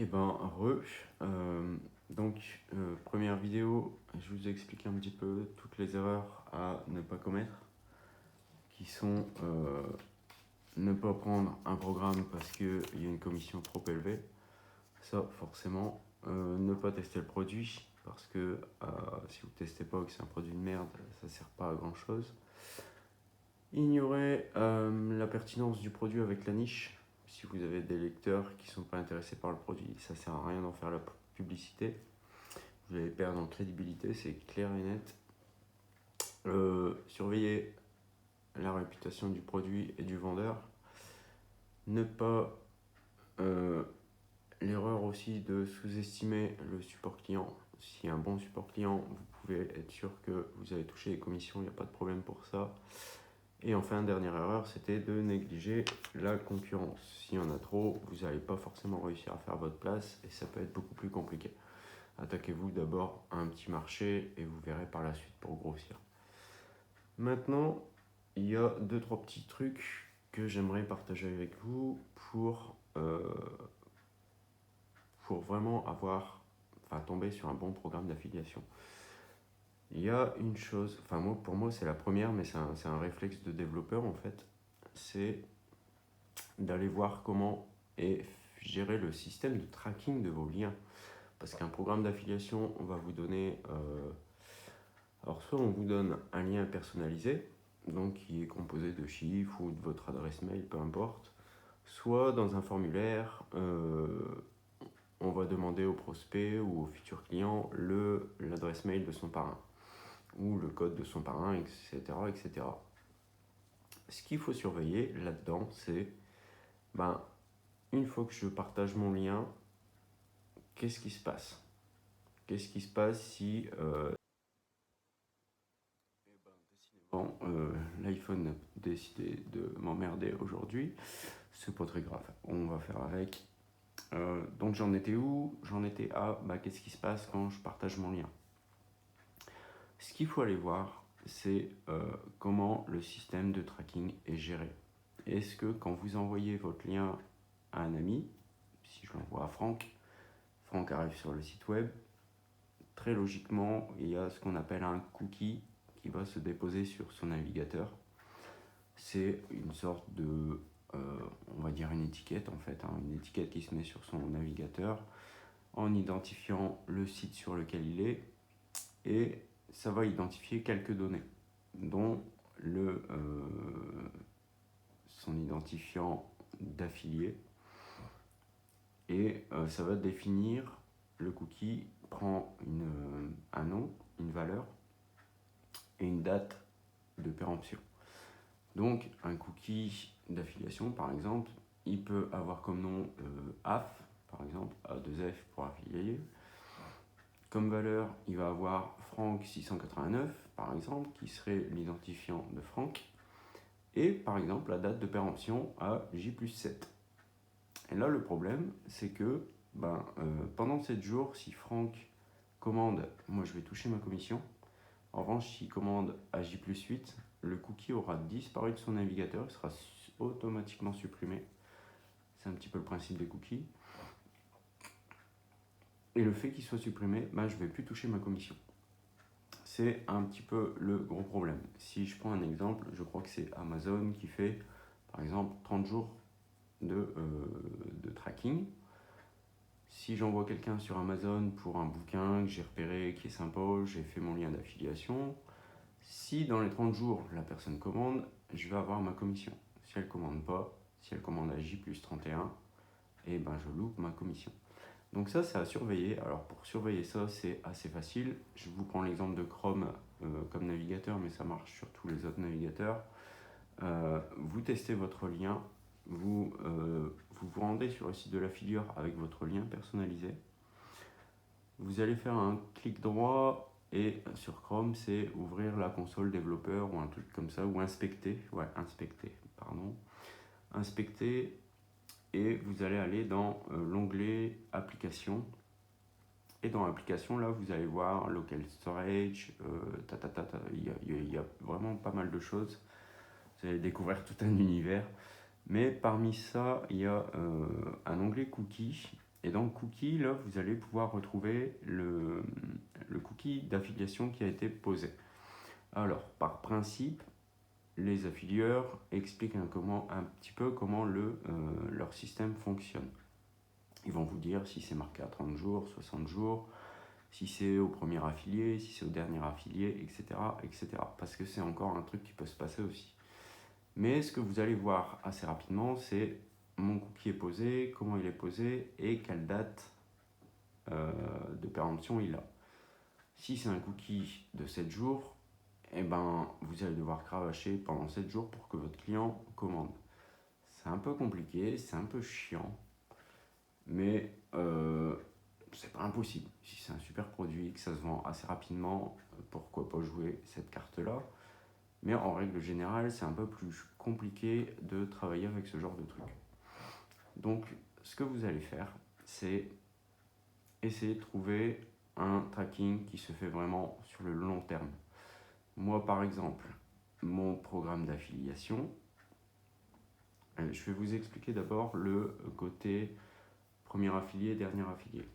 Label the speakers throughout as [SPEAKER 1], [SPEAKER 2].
[SPEAKER 1] Et ben, première vidéo, je vous explique un petit peu toutes les erreurs à ne pas commettre, qui sont ne pas prendre un programme parce qu'il y a une commission trop élevée, ça forcément, ne pas tester le produit, parce que si vous ne testez pas ou que c'est un produit de merde, ça ne sert pas à grand chose. Ignorer la pertinence du produit avec la niche. Si vous avez des lecteurs qui ne sont pas intéressés par le produit, ça ne sert à rien d'en faire la publicité. Vous allez perdre en crédibilité, c'est clair et net. Surveiller la réputation du produit et du vendeur. Ne pas... L'erreur aussi de sous-estimer le support client. S'il y a un bon support client, vous pouvez être sûr que vous allez toucher les commissions, il n'y a pas de problème pour ça. Et enfin, dernière erreur, c'était de négliger la concurrence. S'il y en a trop, vous n'allez pas forcément réussir à faire votre place et ça peut être beaucoup plus compliqué. Attaquez-vous d'abord à un petit marché et vous verrez par la suite pour grossir. Maintenant, il y a 2-3 petits trucs que j'aimerais partager avec vous pour vraiment tomber sur un bon programme d'affiliation. Il y a une chose, pour moi c'est la première, mais c'est un réflexe de développeur en fait, c'est d'aller voir comment est gérer le système de tracking de vos liens. Parce qu'un programme d'affiliation, on va vous donner... alors soit on vous donne un lien personnalisé, donc qui est composé de chiffres ou de votre adresse mail, peu importe. Soit dans un formulaire, on va demander au prospect ou au futur client l'adresse mail de son parrain ou le code de son parrain, etc. etc. Ce qu'il faut surveiller là-dedans, c'est une fois que je partage mon lien, qu'est-ce qui se passe? Qu'est-ce qui se passe si l'iPhone a décidé de m'emmerder aujourd'hui? C'est pas très grave, on va faire avec. Donc j'en étais où? J'en étais à qu'est-ce qui se passe quand je partage mon lien? Ce qu'il faut aller voir, c'est comment le système de tracking est géré. Est-ce que quand vous envoyez votre lien à un ami, si je l'envoie à Franck arrive sur le site web, très logiquement, il y a ce qu'on appelle un cookie qui va se déposer sur son navigateur. C'est une sorte de, on va dire une étiquette en fait, une étiquette qui se met sur son navigateur en identifiant le site sur lequel il est, et ça va identifier quelques données, dont son identifiant d'affilié, et ça va définir, le cookie prend un nom, une valeur et une date de péremption. Donc un cookie d'affiliation par exemple, il peut avoir comme nom AF, par exemple, A2F pour affilié. Comme valeur, il va avoir Franck 689, par exemple, qui serait l'identifiant de Franck. Et par exemple, la date de péremption à J+7. Et là, le problème, c'est que pendant 7 jours, si Franck commande, moi je vais toucher ma commission. En revanche, s'il commande à J+8, le cookie aura disparu de son navigateur, il sera automatiquement supprimé. C'est un petit peu le principe des cookies. Et le fait qu'il soit supprimé, je ne vais plus toucher ma commission. C'est un petit peu le gros problème. Si je prends un exemple, je crois que c'est Amazon qui fait, par exemple, 30 jours de tracking. Si j'envoie quelqu'un sur Amazon pour un bouquin que j'ai repéré, qui est sympa, j'ai fait mon lien d'affiliation, si dans les 30 jours, la personne commande, je vais avoir ma commission. Si elle ne commande pas, si elle commande à J+31, je loupe ma commission. Donc ça, c'est à surveiller. Alors pour surveiller ça, c'est assez facile. Je vous prends l'exemple de Chrome comme navigateur, mais ça marche sur tous les autres navigateurs. Vous testez votre lien, vous vous rendez sur le site de l'affilieur avec votre lien personnalisé. Vous allez faire un clic droit et sur Chrome, c'est ouvrir la console développeur ou un truc comme ça, ou inspecter. Inspecter, et vous allez aller dans l'onglet application. Et dans l'application, là, vous allez voir local storage, il y a vraiment pas mal de choses. Vous allez découvrir tout un univers. Mais parmi ça, il y a un onglet cookies Et dans le cookie, là, vous allez pouvoir retrouver le cookie d'affiliation qui a été posé. Alors, par principe, les affilieurs expliquent un petit peu comment leur système fonctionne. Ils vont vous dire si c'est marqué à 30 jours, 60 jours, si c'est au premier affilié, si c'est au dernier affilié, etc., etc. Parce que c'est encore un truc qui peut se passer aussi. Mais ce que vous allez voir assez rapidement, c'est mon cookie est posé, comment il est posé et quelle date de péremption il a. Si c'est un cookie de 7 jours, eh ben, vous allez devoir cravacher pendant 7 jours pour que votre client commande. C'est un peu compliqué, c'est un peu chiant, mais c'est pas impossible. Si c'est un super produit, que ça se vend assez rapidement, pourquoi pas jouer cette carte-là. Mais en règle générale, c'est un peu plus compliqué de travailler avec ce genre de truc. Donc, ce que vous allez faire, c'est essayer de trouver un tracking qui se fait vraiment sur le long terme. Moi, par exemple, mon programme d'affiliation, je vais vous expliquer d'abord le côté premier affilié, dernier affilié.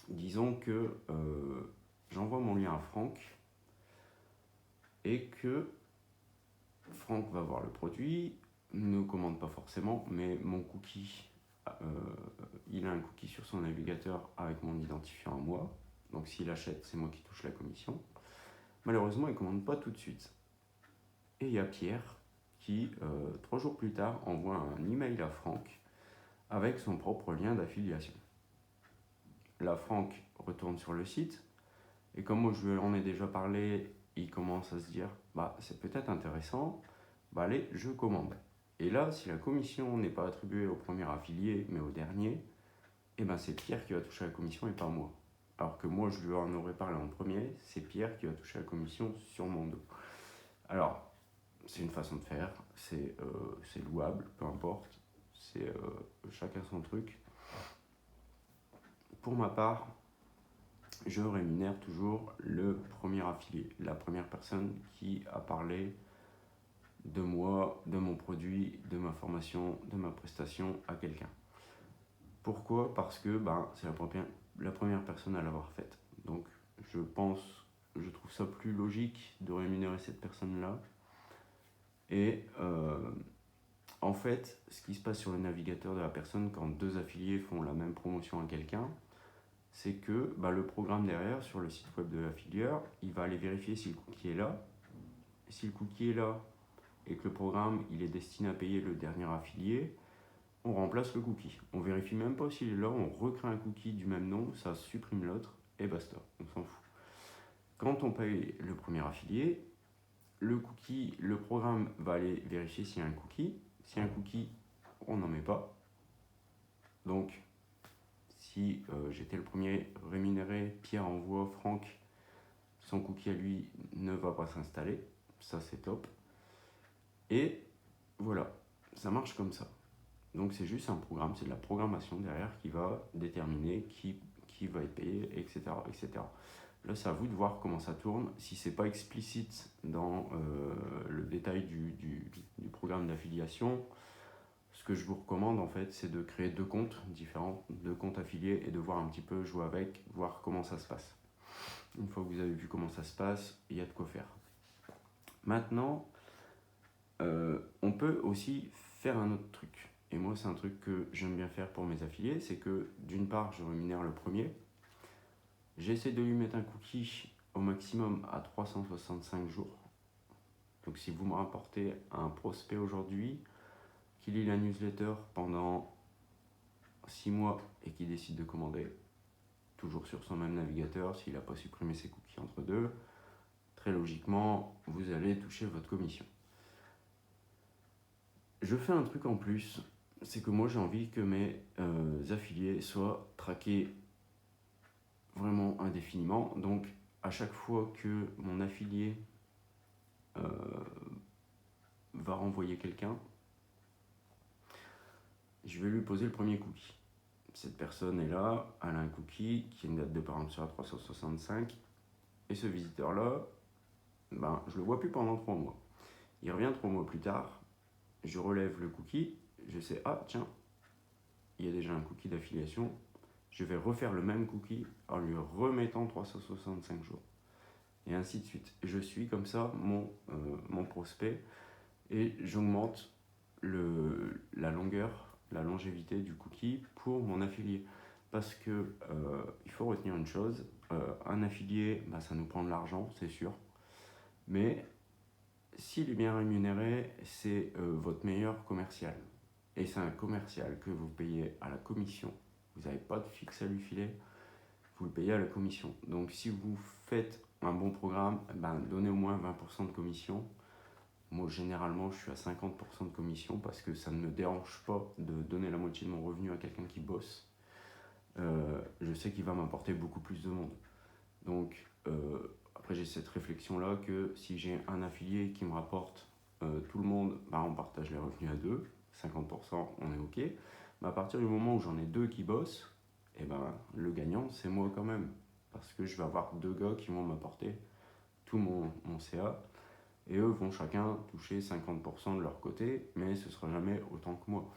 [SPEAKER 1] Disons que j'envoie mon lien à Franck et que Franck va voir le produit, ne commande pas forcément, mais mon cookie, il a un cookie sur son navigateur avec mon identifiant à moi. Donc s'il achète, c'est moi qui touche la commission. Malheureusement, il ne commande pas tout de suite. Et il y a Pierre qui, 3 jours plus tard, envoie un email à Franck avec son propre lien d'affiliation. Là, Franck retourne sur le site et comme moi je lui en ai déjà parlé, il commence à se dire bah c'est peut-être intéressant, bah allez, je commande. Et là, si la commission n'est pas attribuée au premier affilié mais au dernier, et ben c'est Pierre qui va toucher la commission et pas moi. Alors que moi je lui en aurais parlé en premier, c'est Pierre qui va toucher la commission sur mon dos. Alors, c'est une façon de faire, c'est louable, peu importe, c'est chacun son truc. Pour ma part, je rémunère toujours le premier affilié, la première personne qui a parlé de moi, de mon produit, de ma formation, de ma prestation à quelqu'un. Pourquoi ? Parce que c'est la première personne à l'avoir faite. Donc je trouve ça plus logique de rémunérer cette personne-là. Et en fait, ce qui se passe sur le navigateur de la personne quand 2 affiliés font la même promotion à quelqu'un, c'est que le programme derrière, sur le site web de l'affilieur, il va aller vérifier si le cookie est là. Si le cookie est là et que le programme il est destiné à payer le dernier affilié, on remplace le cookie. On vérifie même pas s'il est là, on recrée un cookie du même nom, ça supprime l'autre et basta, on s'en fout. Quand on paye le premier affilié, le programme va aller vérifier s'il y a un cookie. S'il y a un cookie, on n'en met pas. Donc, si j'étais le premier rémunéré, Pierre envoie Franck, son cookie à lui ne va pas s'installer. Ça, c'est top. Et voilà, ça marche comme ça. Donc, c'est juste un programme, c'est de la programmation derrière qui va déterminer qui va être payé, etc., etc. Là, c'est à vous de voir comment ça tourne. Si c'est pas explicite dans le détail du programme d'affiliation, ce que je vous recommande en fait, c'est de créer 2 comptes différents, 2 comptes affiliés et de voir un petit peu, jouer avec, voir comment ça se passe. Une fois que vous avez vu comment ça se passe, il y a de quoi faire. Maintenant, on peut aussi faire un autre truc. Et moi, c'est un truc que j'aime bien faire pour mes affiliés, c'est que d'une part, je rémunère le premier. J'essaie de lui mettre un cookie au maximum à 365 jours. Donc si vous me rapportez un prospect aujourd'hui, qui lit la newsletter pendant 6 mois et qui décide de commander, toujours sur son même navigateur, s'il n'a pas supprimé ses cookies entre deux, très logiquement, vous allez toucher votre commission. Je fais un truc en plus, c'est que moi j'ai envie que mes affiliés soient traqués vraiment indéfiniment. Donc à chaque fois que mon affilié va renvoyer quelqu'un, je vais lui poser le premier cookie. Cette personne est là, elle a un cookie qui a une date de péremption à 365, et ce visiteur-là, je le vois plus pendant 3 mois. Il revient 3 mois plus tard, je relève le cookie, je sais, ah tiens, il y a déjà un cookie d'affiliation, je vais refaire le même cookie en lui remettant 365 jours. Et ainsi de suite. Je suis comme ça mon prospect et j'augmente la longueur, la longévité du cookie pour mon affilié. Parce que il faut retenir une chose, un affilié, ça nous prend de l'argent, c'est sûr. Mais s'il est bien rémunéré, c'est votre meilleur commercial. Et c'est un commercial que vous payez à la commission. Vous n'avez pas de fixe à lui filer, vous le payez à la commission. Donc si vous faites un bon programme, donnez au moins 20% de commission. Moi, généralement, je suis à 50% de commission parce que ça ne me dérange pas de donner la moitié de mon revenu à quelqu'un qui bosse. Je sais qu'il va m'apporter beaucoup plus de monde. Donc, après, j'ai cette réflexion-là que si j'ai un affilié qui me rapporte tout le monde, on partage les revenus à deux, 50%, on est OK. Mais à partir du moment où j'en ai deux qui bossent, le gagnant, c'est moi quand même. Parce que je vais avoir deux gars qui vont m'apporter tout mon CA. Et eux vont chacun toucher 50% de leur côté, mais ce sera jamais autant que moi.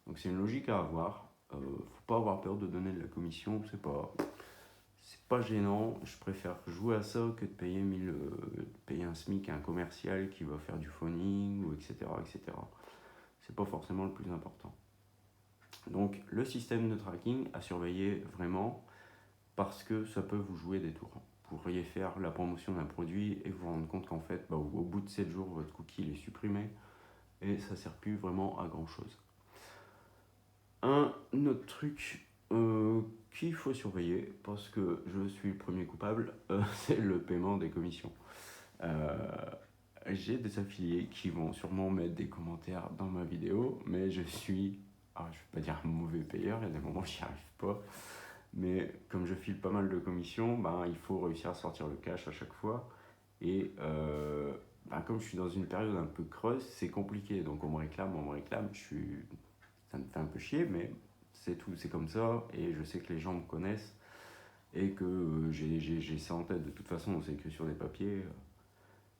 [SPEAKER 1] Donc c'est une logique à avoir. Faut pas avoir peur de donner de la commission, c'est pas gênant. Je préfère jouer à ça que de payer un SMIC à un commercial qui va faire du phoning, ou etc., etc. C'est pas forcément le plus important. Donc le système de tracking à surveiller vraiment parce que ça peut vous jouer des tours. Vous pourriez faire la promotion d'un produit et vous rendre compte qu'en fait, au bout de 7 jours, votre cookie est supprimé et ça ne sert plus vraiment à grand chose. Un autre truc qu'il faut surveiller, parce que je suis le premier coupable, c'est le paiement des commissions. J'ai des affiliés qui vont sûrement mettre des commentaires dans ma vidéo, mais je suis, je ne vais pas dire mauvais payeur, il y a des moments où j'y arrive pas. Mais comme je file pas mal de commissions, il faut réussir à sortir le cash à chaque fois. Et comme je suis dans une période un peu creuse, c'est compliqué. Donc on me réclame, ça me fait un peu chier, mais c'est tout, c'est comme ça. Et je sais que les gens me connaissent et que j'ai ça en tête. De toute façon, on sait que sur les papiers,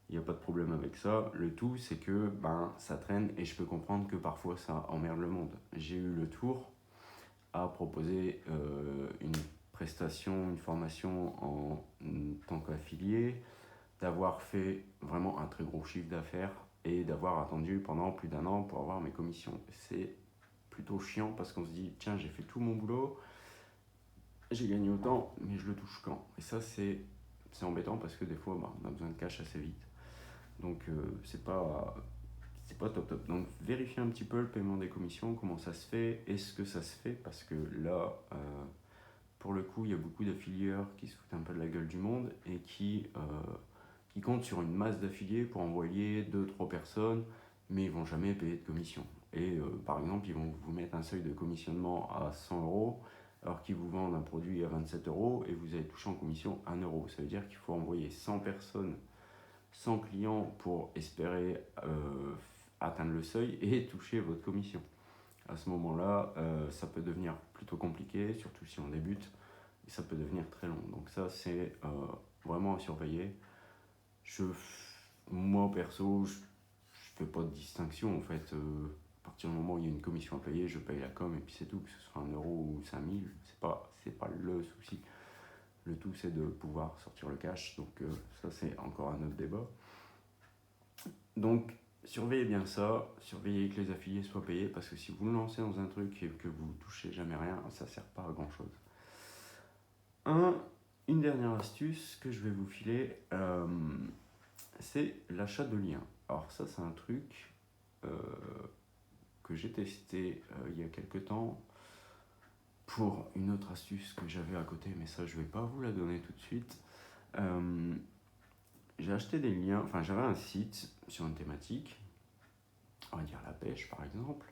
[SPEAKER 1] il n'y a pas de problème avec ça. Le tout, c'est que ça traîne et je peux comprendre que parfois ça emmerde le monde. J'ai eu le tour à proposer une prestation, une formation en tant qu'affilié, d'avoir fait vraiment un très gros chiffre d'affaires et d'avoir attendu pendant plus d'1 an pour avoir mes commissions. C'est plutôt chiant parce qu'on se dit, tiens, j'ai fait tout mon boulot, j'ai gagné autant, mais je le touche quand? Et ça, c'est embêtant parce que des fois, on a besoin de cash assez vite. Donc, c'est pas top. Donc vérifiez un petit peu le paiement des commissions, comment ça se fait, est-ce que ça se fait, parce que là, pour le coup, il y a beaucoup d'affilieurs qui se foutent un peu de la gueule du monde et qui comptent sur une masse d'affiliés pour envoyer 2-3 personnes, mais ils vont jamais payer de commission. Et par exemple, ils vont vous mettre un seuil de commissionnement à 100 euros, alors qu'ils vous vendent un produit à 27 euros et vous allez toucher en commission 1 euro. Ça veut dire qu'il faut envoyer 100 personnes, 100 clients pour espérer atteindre le seuil et toucher votre commission. À ce moment-là, ça peut devenir plutôt compliqué, surtout si on débute, et ça peut devenir très long. Donc ça, c'est vraiment à surveiller. Moi, perso, je fais pas de distinction, en fait. À partir du moment où il y a une commission à payer, je paye la com et puis c'est tout, que ce soit 1 euro ou 5000, c'est pas le souci. Le tout, c'est de pouvoir sortir le cash, donc ça, c'est encore un autre débat. Donc, surveillez bien ça, surveillez que les affiliés soient payés, parce que si vous le lancez dans un truc et que vous touchez jamais rien, ça sert pas à grand chose. Une dernière astuce que je vais vous filer, c'est l'achat de liens. Alors ça, c'est un truc que j'ai testé il y a quelques temps pour une autre astuce que j'avais à côté, mais ça, je vais pas vous la donner tout de suite. J'ai acheté des liens, j'avais un site sur une thématique, on va dire la pêche par exemple,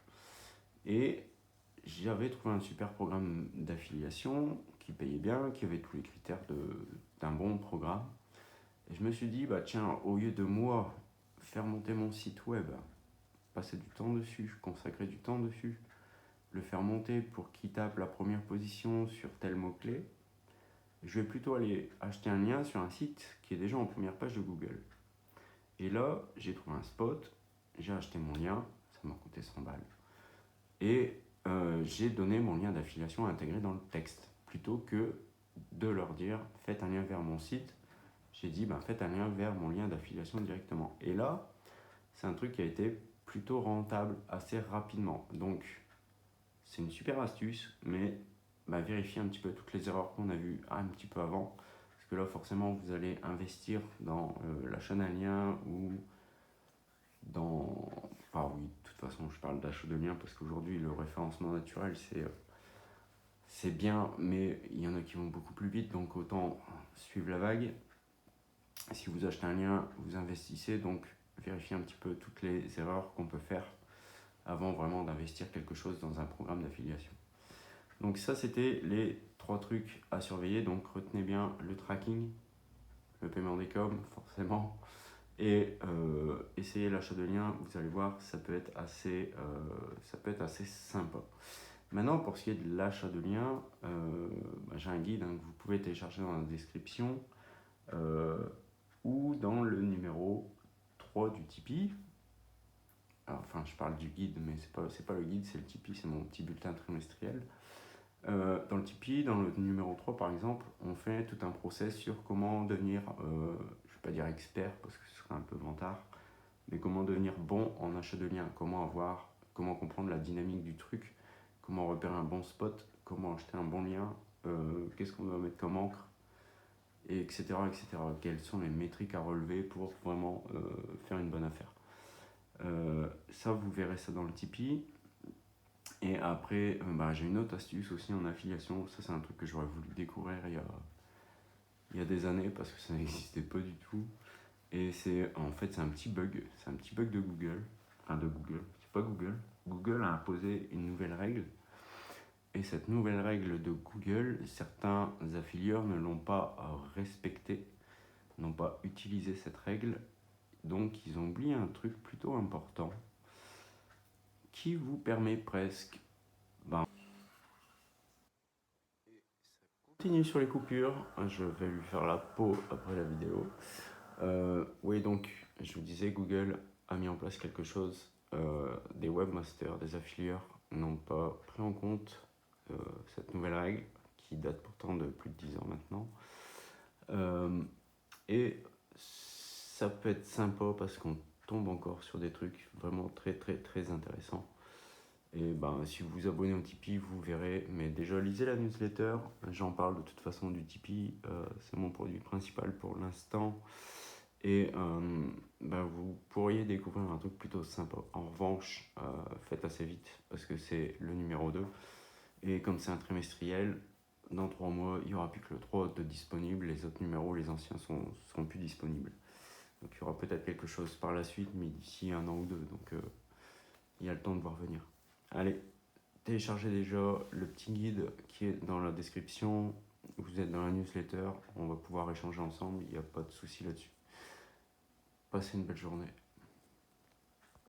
[SPEAKER 1] et j'avais trouvé un super programme d'affiliation qui payait bien, qui avait tous les critères d'un bon programme. Et je me suis dit, tiens, au lieu de moi faire monter mon site web, passer du temps dessus, consacrer du temps dessus, le faire monter pour qu'il tape la première position sur tel mot-clé, je vais plutôt aller acheter un lien sur un site qui est déjà en première page de Google. Et là, j'ai trouvé un spot, j'ai acheté mon lien, ça m'a coûté 100 balles. Et j'ai donné mon lien d'affiliation intégré dans le texte. Plutôt que de leur dire faites un lien vers mon site, j'ai dit faites un lien vers mon lien d'affiliation directement. Et là, c'est un truc qui a été plutôt rentable assez rapidement. Donc, c'est une super astuce, mais vérifiez un petit peu toutes les erreurs qu'on a vues un petit peu avant. Parce que là, forcément, vous allez investir dans l'achat d'un lien ou dans... Enfin oui, de toute façon, je parle d'achat de liens parce qu'aujourd'hui, le référencement naturel, c'est bien, mais il y en a qui vont beaucoup plus vite, donc autant suivre la vague. Si vous achetez un lien, vous investissez, donc vérifiez un petit peu toutes les erreurs qu'on peut faire avant vraiment d'investir quelque chose dans un programme d'affiliation. Donc ça, c'était les 3 trucs à surveiller. Donc retenez bien le tracking, le paiement des coms, forcément, et essayez l'achat de liens. Vous allez voir, ça peut être assez sympa. Maintenant, pour ce qui est de l'achat de liens, j'ai un guide que vous pouvez télécharger dans la description ou dans le numéro 3 du Tipeee. Alors, enfin, je parle du guide, mais c'est pas le guide, c'est le Tipeee, c'est mon petit bulletin trimestriel. Dans le Tipeee, dans le numéro 3 par exemple, on fait tout un process sur comment devenir, je ne vais pas dire expert parce que ce serait un peu vantard, mais comment devenir bon en achat de liens, comment comprendre la dynamique du truc, comment repérer un bon spot, comment acheter un bon lien, qu'est-ce qu'on doit mettre comme encre, et etc., etc. Quelles sont les métriques à relever pour vraiment faire une bonne affaire. Ça, vous verrez ça dans le Tipeee. Et après, j'ai une autre astuce aussi en affiliation. Ça, c'est un truc que j'aurais voulu découvrir il y a des années parce que ça n'existait pas du tout. Et c'est un petit bug. C'est un petit bug de Google. Enfin, de Google. C'est pas Google. Google a imposé une nouvelle règle. Et cette nouvelle règle de Google, certains affilieurs ne l'ont pas respectée, n'ont pas utilisé cette règle. Donc, ils ont oublié un truc plutôt important qui vous permet presque... Continue sur les coupures, je vais lui faire la peau après la vidéo. Oui, donc je vous disais, Google a mis en place quelque chose. Des webmasters, des affilieurs n'ont pas pris en compte cette nouvelle règle qui date pourtant de plus de 10 ans maintenant. Et ça peut être sympa parce qu'on tombe encore sur des trucs vraiment très très très intéressants. Et si vous vous abonnez au Tipeee, vous verrez. Mais déjà, lisez la newsletter. J'en parle de toute façon du Tipeee. C'est mon produit principal pour l'instant. Et vous pourriez découvrir un truc plutôt sympa. En revanche, faites assez vite parce que c'est le numéro 2. Et comme c'est un trimestriel, dans 3 mois, il n'y aura plus que le 3 de disponible. Les autres numéros, les anciens, seront plus disponibles. Donc il y aura peut-être quelque chose par la suite, mais d'ici 1 an ou 2. Donc il y a le temps de voir venir. Allez, téléchargez déjà le petit guide qui est dans la description. Vous êtes dans la newsletter, on va pouvoir échanger ensemble, il n'y a pas de souci là-dessus. Passez une belle journée.